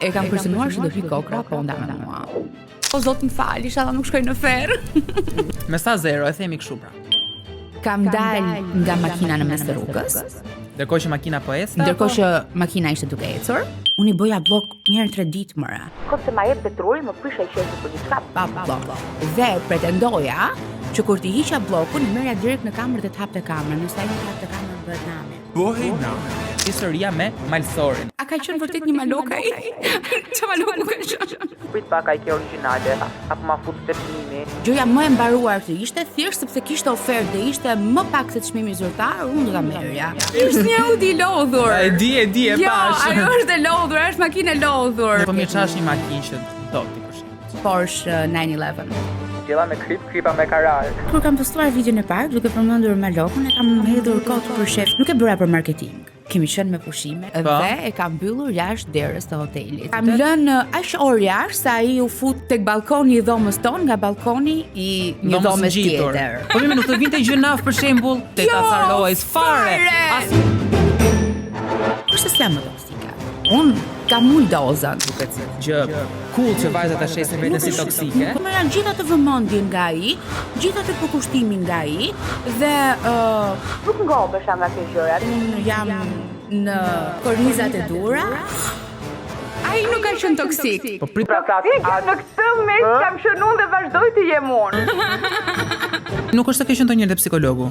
E kam përsynuar që do pi kokra, po nda me mua. O zot më fal, inshallah nuk shkoj në ferr. Me sa zero, e themi kështu pra. Kam dal nga makina në mes të rrugës, Ndërkohë që makina po ecë. ndërkohë që makina ishte duke ecur. Unë i bëja blok një herë 3 ditë mëra. Kur se ma jep petroli, më prisha i qeshë për diçka. Pa blok. Dhe pretendoja që kur t'i hiqa blokun, i merja direkt në kamerë dhe t'hapte kamerën. Nëse ai nuk hapte kamerën bëhet nami. Bëhej nami. Historia me malsorin. A ka qenë vërtet një malok ai? Ç'a malok ka qenë? Prit pak ai ke origjinale, apo ma fut te çmimi. Gjëja më e mbaruar që ishte thjesht sepse kishte ofertë dhe ishte më pak se çmimi zyrtar, unë do ta merrja. Është një Audi lodhur. E di e Jo, pash. ajo është e lodhur, është makinë e lodhur. Po mirë çash një makinë që do ti për shemb. Porsche 911. Gjella me kripa me karar. Kur kam postuar videon e parë duke përmendur Malokun, e kam hedhur kot për shef. Nuk e bëra për marketing. Kemi qenë me pushime dhe e kam mbyllur jashtë derës të hotelit. Kam lënë aq orë jashtë sa ai u fut tek balkoni i dhomës tonë nga balkoni i një dhome tjetër. Po mirë, nuk të vinte gjynaf për shembull, te ta tharroj fare. Kurse s'jam më toksike. Unë kam mul dozën. Duket se gjë cool që vajzat ta shesin veten si toksike. Po më janë gjitha të vëmendjen nga ai, gjitha të përkushtimin nga ai dhe Nuk ngopesha nga këto gjëra. unë jam në kornizat e dura. Ai nuk ka qenë toksik. Po prit Pra në këtë mes kam shënuar dhe vazhdoj të jem unë. nuk është se ke qenë ndonjëherë te psikologu.